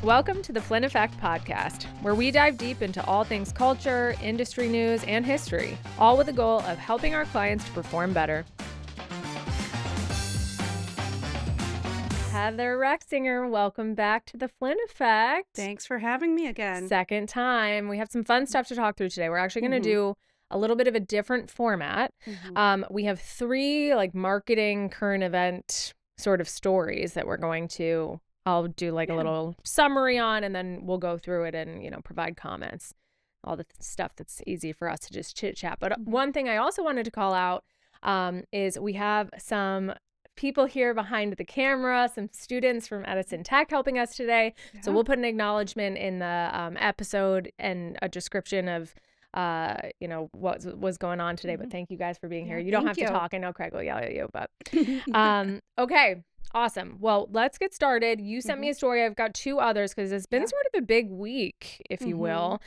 Welcome to the Flynn Effect podcast, where we dive deep into all things culture, industry news, and history, all with the goal of helping our clients to perform better. Heather Rexinger, welcome back to the Flynn Effect. Thanks for having me again. Second time. We have some fun stuff to talk through today. We're actually going to do a little bit of a different format. We have three marketing current event sort of stories that we're going to I'll do a little summary on, and then we'll go through it and, provide comments, all the stuff that's easy for us to just chit chat. But one thing I also wanted to call out is we have some people here behind the camera, some students from Edison Tech helping us today. Yeah. So we'll put an acknowledgement in the episode and a description of what was going on today. But thank you guys for being here. You don't have to talk. I know Craig will yell at you, but okay. Awesome. Well, let's get started. You sent me a story. I've got two others because it's been sort of a big week, if you will,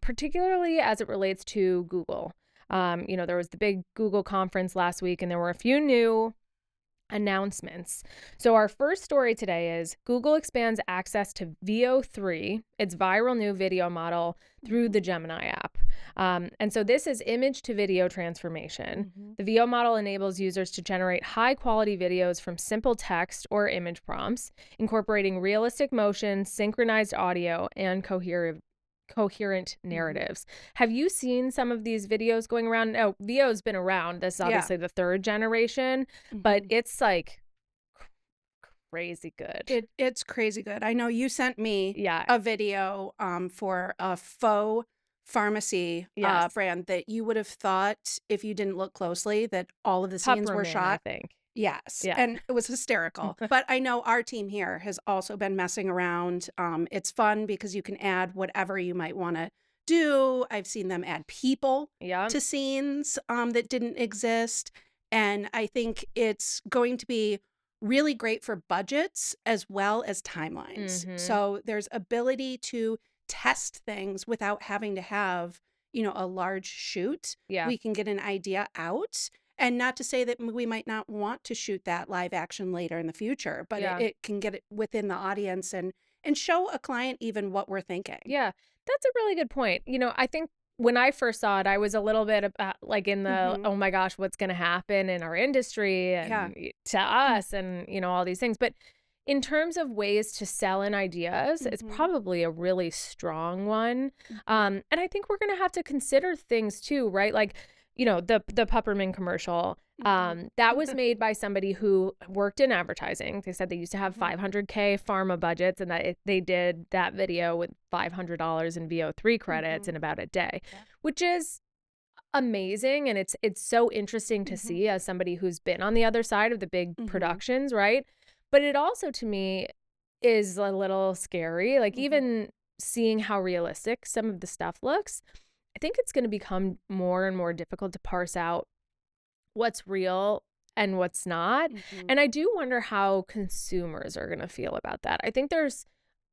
particularly as it relates to Google. There was the big Google conference last week, and there were a few new announcements. So our first story today is Google expands access to Veo 3, its viral new video model, through the Gemini app. And so this is image to video transformation. The Veo model enables users to generate high quality videos from simple text or image prompts, incorporating realistic motion, synchronized audio, and coherent narratives. Have you seen some of these videos going around? No, Veo's been around. This is obviously the third generation, but it's crazy good. It's crazy good. I know you sent me a video for a faux pharmacy brand that you would have thought, if you didn't look closely, that all of the scenes were shot. I think. Yes. Yeah. And it was hysterical. But I know our team here has also been messing around. It's fun because you can add whatever you might want to do. I've seen them add people to scenes that didn't exist. And I think it's going to be really great for budgets as well as timelines. So there's ability to test things without having to have, a large shoot. We can get an idea out. And not to say that we might not want to shoot that live action later in the future, but it can get it within the audience and show a client even what we're thinking. Yeah, that's a really good point. I think when I first saw it, I was a little bit about, in the, oh my gosh, what's going to happen in our industry and to us and, all these things. But in terms of ways to sell in ideas, it's probably a really strong one. And I think we're going to have to consider things too, right? The Peppermint commercial, that was made by somebody who worked in advertising. They said they used to have $500K pharma budgets, and that they did that video with $500 in VO3 credits in about a day, which is amazing. And it's so interesting to see as somebody who's been on the other side of the big productions, right? But it also, to me, is a little scary. Even seeing how realistic some of the stuff looks, I think it's going to become more and more difficult to parse out what's real and what's not. And I do wonder how consumers are going to feel about that. I think there's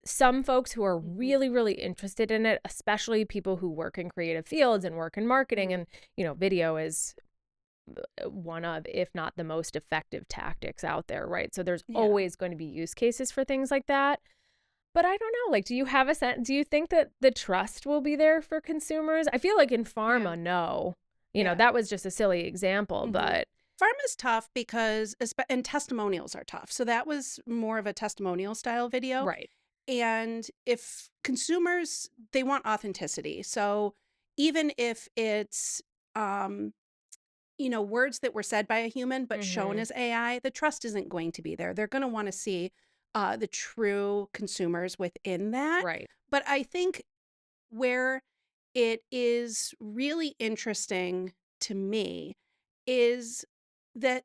some folks who are really, really interested in it, especially people who work in creative fields and work in marketing. And, video is one of, if not the most effective tactics out there, right? So there's always going to be use cases for things like that. But I don't know, do you have a sense, do you think that the trust will be there for consumers? I feel like in pharma, no. That was just a silly example, but. Pharma's tough because, and testimonials are tough. So that was more of a testimonial style video. Right. And if consumers, they want authenticity. So even if it's, words that were said by a human but shown as AI, the trust isn't going to be there. They're going to want to see the true consumers within that. Right. But I think where it is really interesting to me is that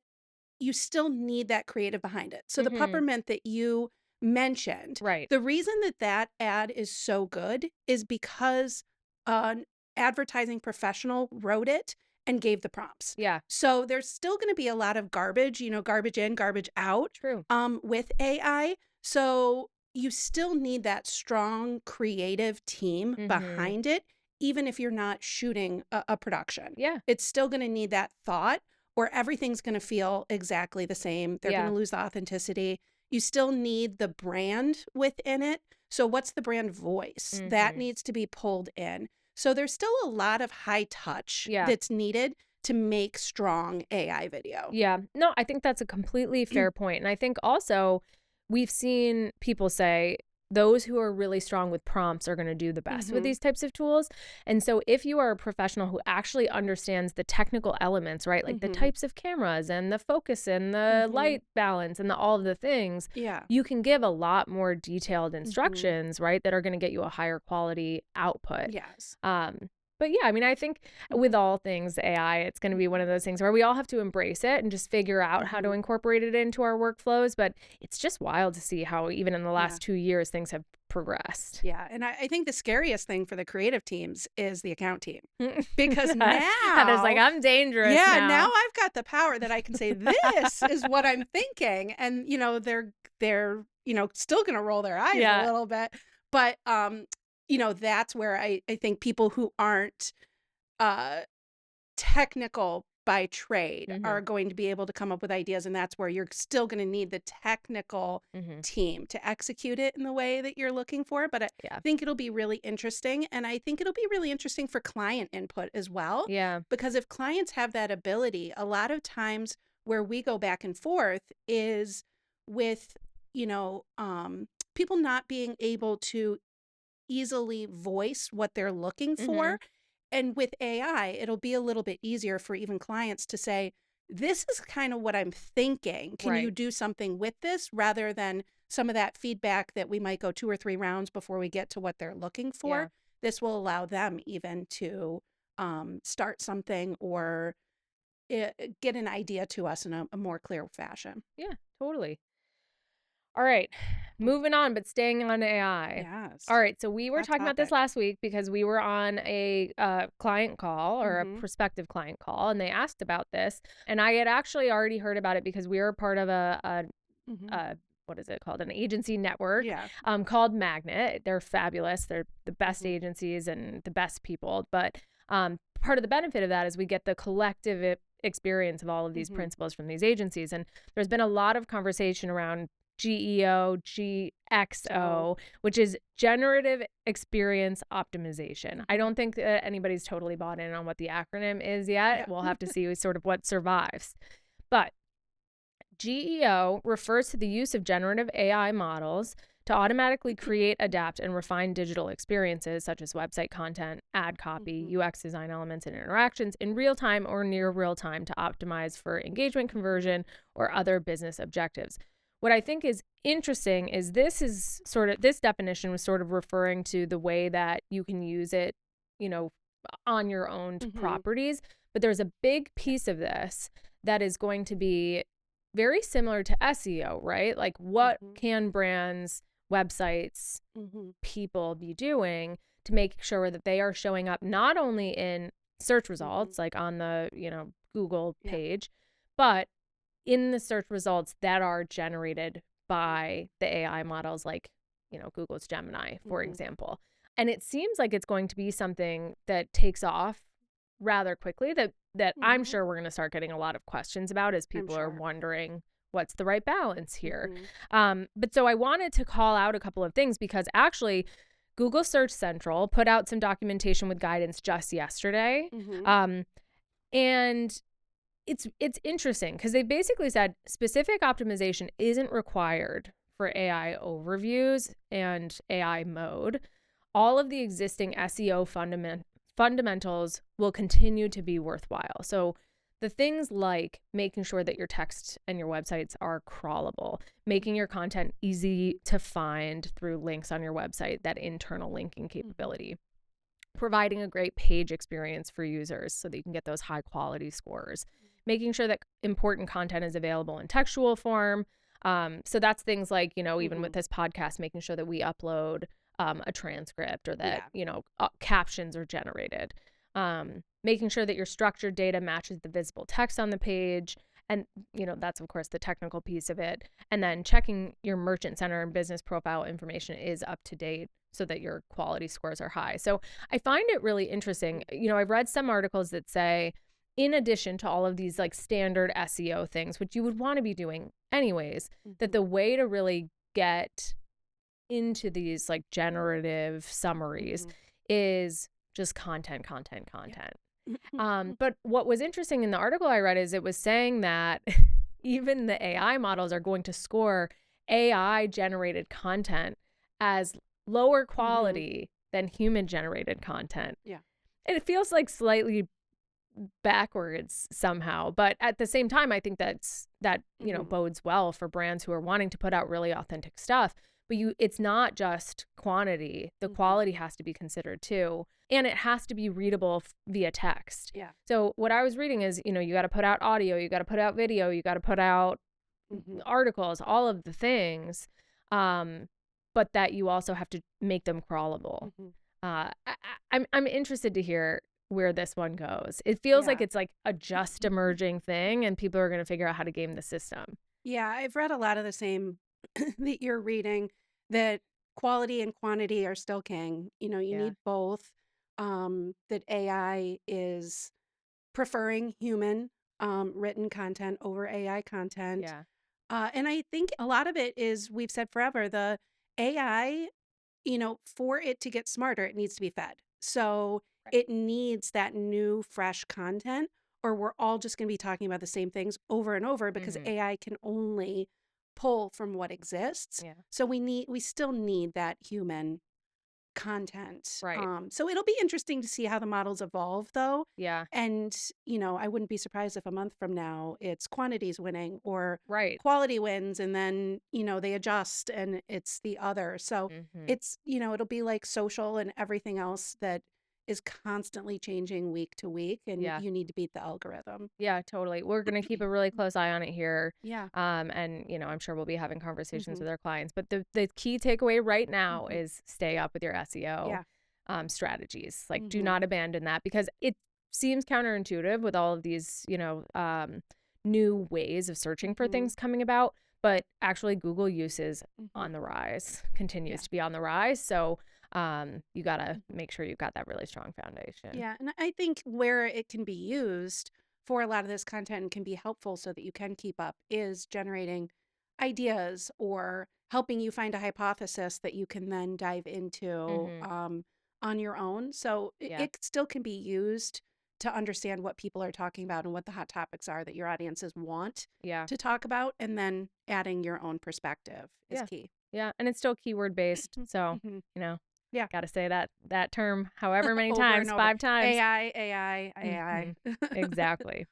you still need that creative behind it. So the peppermint that you mentioned, right? The reason that ad is so good is because an advertising professional wrote it and gave the prompts. Yeah. So there's still going to be a lot of garbage, garbage in, garbage out. True. With AI. So you still need that strong creative team behind it, even if you're not shooting a production. Yeah. It's still going to need that thought, or everything's going to feel exactly the same. They're going to lose the authenticity. you still need the brand within it. So what's the brand voice? That needs to be pulled in. So there's still a lot of high touch that's needed to make strong AI video. Yeah. No, I think that's a completely fair point. And I think also we've seen people say those who are really strong with prompts are going to do the best with these types of tools. And so if you are a professional who actually understands the technical elements, right? Like the types of cameras and the focus and the light balance and all of the things, you can give a lot more detailed instructions, right? That are going to get you a higher quality output. Yes. But yeah, I mean, I think with all things AI, it's going to be one of those things where we all have to embrace it and just figure out how to incorporate it into our workflows. But it's just wild to see how even in the last 2 years, things have progressed. Yeah. And I think the scariest thing for the creative teams is the account team. Because now Heather's like, I'm dangerous now I've got the power that I can say, this is what I'm thinking. And, they're still going to roll their eyes a little bit. But, that's where I think people who aren't technical by trade are going to be able to come up with ideas. And that's where you're still going to need the technical team to execute it in the way that you're looking for. But I think it'll be really interesting. And I think it'll be really interesting for client input as well. Yeah. Because if clients have that ability, a lot of times where we go back and forth is with, people not being able to easily voice what they're looking for. And with AI, it'll be a little bit easier for even clients to say, this is kind of what I'm thinking. Can you do something with this, rather than some of that feedback that we might go 2 or 3 rounds before we get to what they're looking for. Yeah. This will allow them even to start something or get an idea to us in a more clear fashion. Yeah, totally. All right, moving on, but staying on AI. Yes. All right, so we were Hot talking about this topic. last week because we were on a client call or a prospective client call, and they asked about this. And I had actually already heard about it because we were part of a what is it called? An agency network called Magnet. They're fabulous. They're the best agencies and the best people. But part of the benefit of that is we get the collective experience of all of these principles from these agencies. And there's been a lot of conversation around GEO, GXO, which is generative experience optimization. I don't think that anybody's totally bought in on what the acronym is yet. Yeah. We'll have to see sort of what survives. But GEO refers to the use of generative AI models to automatically create, adapt, and refine digital experiences such as website content, ad copy, UX design elements, and interactions in real time or near real time to optimize for engagement, conversion, or other business objectives. What I think is interesting is this definition was sort of referring to the way that you can use it, on your own properties. But there's a big piece of this that is going to be very similar to SEO, right? Like what can brands, websites, people be doing to make sure that they are showing up not only in search results, like on the, Google page, but in the search results that are generated by the AI models, like, Google's Gemini, for example. And it seems like it's going to be something that takes off rather quickly that I'm sure we're going to start getting a lot of questions about as people are wondering what's the right balance here. But so I wanted to call out a couple of things because actually Google Search Central put out some documentation with guidance just yesterday. And it's interesting because they basically said specific optimization isn't required for AI overviews and AI mode. All of the existing SEO fundamentals will continue to be worthwhile. So the things like making sure that your text and your websites are crawlable, making your content easy to find through links on your website, that internal linking capability, providing a great page experience for users so that you can get those high quality scores, making sure that important content is available in textual form. So that's things like, even with this podcast, making sure that we upload a transcript or that, captions are generated, making sure that your structured data matches the visible text on the page. And, that's, of course, the technical piece of it. And then checking your merchant center and business profile information is up to date so that your quality scores are high. So I find it really interesting. I've read some articles that say in addition to all of these like standard SEO things, which you would want to be doing anyways, that the way to really get into these like generative summaries is just content. But what was interesting in the article I read is it was saying that even the AI models are going to score AI generated content as lower quality than human generated content. Yeah. And it feels like slightly backwards somehow, but at the same time, I think that you know, bodes well for brands who are wanting to put out really authentic stuff. But it's not just quantity. The quality has to be considered too. And it has to be readable via text. Yeah. So what I was reading is, you know, you got to put out audio, you got to put out video, you got to put out articles, all of the things. But that you also have to make them crawlable. I'm interested to hear where this one goes. It feels like it's like a just emerging thing and people are going to figure out how to game the system. Yeah, I've read a lot of the same that you're reading, that quality and quantity are still king. You know, you need both. That AI is preferring human written content over AI content. Yeah. And I think a lot of it is, we've said forever, the AI, you know, for it to get smarter, it needs to be fed. So it needs that new, fresh content, or we're all just going to be talking about the same things over and over because AI can only pull from what exists. Yeah. So we still need that human content. Right. So it'll be interesting to see how the models evolve, though. Yeah. And, you know, I wouldn't be surprised if a month from now it's quantities winning or Right. quality wins, and then, you know, they adjust and it's the other. So it's, you know, it'll be like social and everything else that is constantly changing week to week, and you need to beat the algorithm. Yeah, totally. We're going to keep a really close eye on it here. Yeah. And, you know, I'm sure we'll be having conversations with our clients. But the key takeaway right now is stay up with your SEO strategies. Like, do not abandon that, because it seems counterintuitive with all of these, you know, new ways of searching for things coming about. But actually, Google use is on the rise, continues to be on the rise. So you got to make sure you've got that really strong foundation. Yeah. And I think where it can be used for a lot of this content and can be helpful so that you can keep up is generating ideas or helping you find a hypothesis that you can then dive into on your own. So it still can be used to understand what people are talking about and what the hot topics are that your audiences want to talk about, and then adding your own perspective is key. Yeah. And it's still keyword based. So, you know, got to say that term however many Over times, and over. 5 times. AI. Exactly.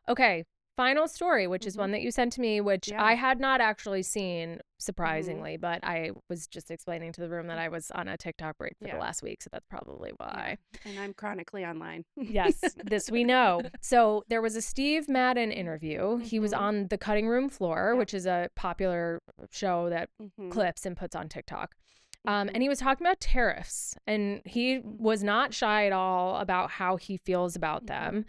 Okay. Final story, which is one that you sent to me, which I had not actually seen, surprisingly, but I was just explaining to the room that I was on a TikTok break for the last week, so that's probably why. And I'm chronically online. Yes, this we know. So there was a Steve Madden interview. He was on the cutting room floor, which is a popular show that clips and puts on TikTok. And he was talking about tariffs, and he was not shy at all about how he feels about them.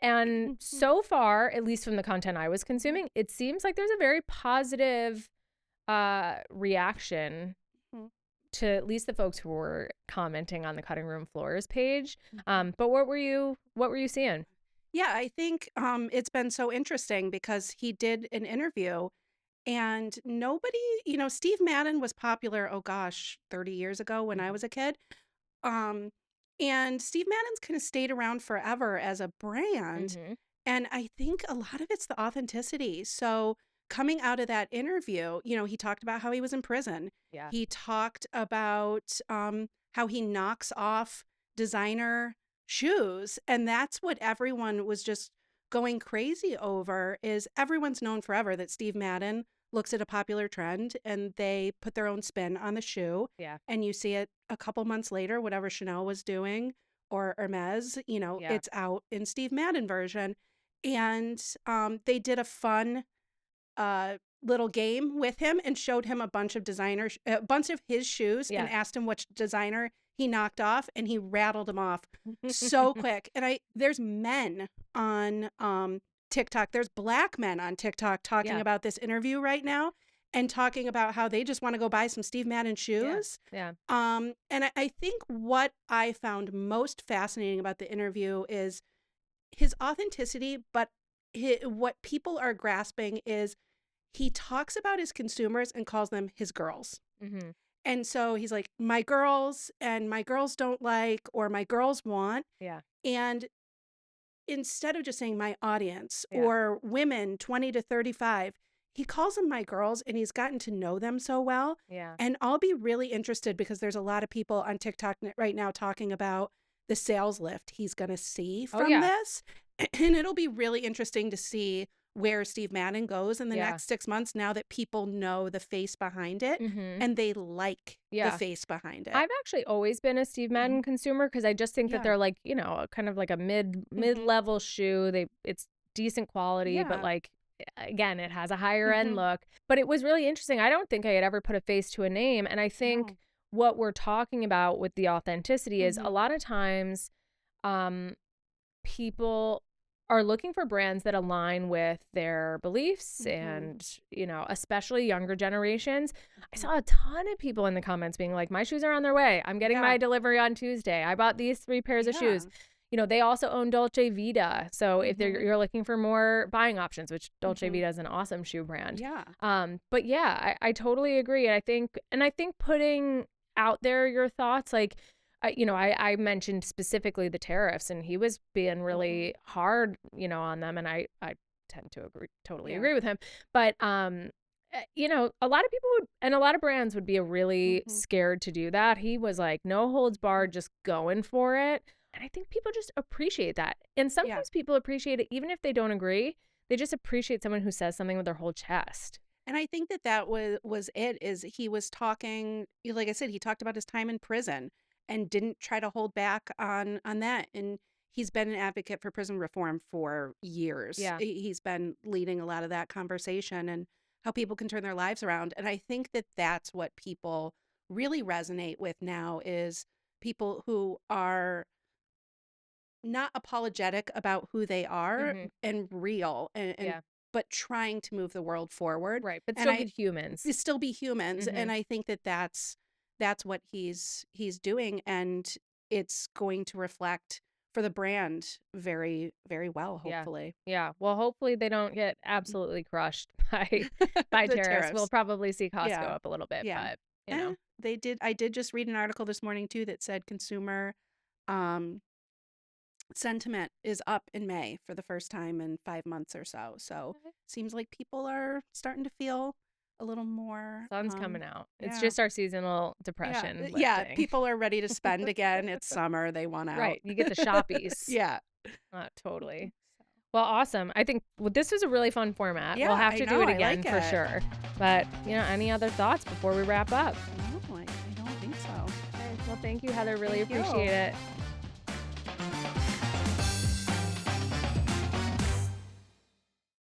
And so far, at least from the content I was consuming, it seems like there's a very positive reaction to at least the folks who were commenting on the cutting room floors page. But what were you seeing? Yeah, I think it's been so interesting because he did an interview and nobody, you know, Steve Madden was popular, oh gosh, 30 years ago when I was a kid. And Steve Madden's kind of stayed around forever as a brand. And I think a lot of it's the authenticity. So coming out of that interview, you know, he talked about how he was in prison. Yeah. He talked about how he knocks off designer shoes. And that's what everyone was just going crazy over, is everyone's known forever that Steve Madden looks at a popular trend and they put their own spin on the shoe. Yeah. And you see it a couple months later, whatever Chanel was doing or Hermes, you know, it's out in Steve Madden version. And they did a fun little game with him and showed him a bunch of his shoes and asked him which designer he knocked off, and he rattled them off so quick. And there's men on TikTok. There's Black men on TikTok talking about this interview right now and talking about how they just want to go buy some Steve Madden shoes. And I think what I found most fascinating about the interview is his authenticity, but what people are grasping is he talks about his consumers and calls them his girls. Mm-hmm. And so he's like, my girls, and my girls don't like, or my girls want. Yeah. And instead of just saying my audience Yeah. or women 20 to 35, he calls them my girls, and he's gotten to know them so well. Yeah. And I'll be really interested because there's a lot of people on TikTok right now talking about the sales lift he's going to see from this. And it'll be really interesting to see where Steve Madden goes in the next 6 months now that people know the face behind it and they like the face behind it. I've actually always been a Steve Madden consumer because I just think that they're like, you know, kind of like a mid-level shoe. It's decent quality, but like, again, it has a higher end look. But it was really interesting. I don't think I had ever put a face to a name. And I think what we're talking about with the authenticity is a lot of times people are looking for brands that align with their beliefs and, you know, especially younger generations. I saw a ton of people in the comments being like, my shoes are on their way. I'm getting my delivery on Tuesday. I bought these 3 pairs of shoes. You know, they also own Dolce Vita. So if you're looking for more buying options, which Dolce Vita is an awesome shoe brand. But yeah, I totally agree. And I think putting out there your thoughts, like, you know, I mentioned specifically the tariffs, and he was being really hard, you know, on them. And I tend to totally agree with him. But, you know, a lot of people would, and a lot of brands would be really scared to do that. He was like, no holds barred, just going for it. And I think people just appreciate that. And sometimes people appreciate it, even if they don't agree. They just appreciate someone who says something with their whole chest. And I think that was it, is he was talking, like I said, he talked about his time in prison and didn't try to hold back on that. And he's been an advocate for prison reform for years. He's been leading a lot of that conversation and how people can turn their lives around. And I think that that's what people really resonate with now, is people who are not apologetic about who they are and real and but trying to move the world forward. Right. But still be humans. Still be humans. And I think that that's what he's doing, and it's going to reflect for the brand very, very well, hopefully. Yeah. Well, hopefully they don't get absolutely crushed by tariffs. We'll probably see costs go up a little bit, but you know. They did. I did just read an article this morning too that said consumer sentiment is up in May for the first time in 5 months or so. So seems like people are starting to feel a little more. Sun's coming out. It's just our seasonal depression. Yeah, people are ready to spend again. It's summer. They want out. Right. You get the shoppies. Totally. Well, awesome. I think this was a really fun format. We'll have to do it again for sure. But, you know, any other thoughts before we wrap up? No, I don't think so. Okay. Well, thank you, Heather. Really appreciate it.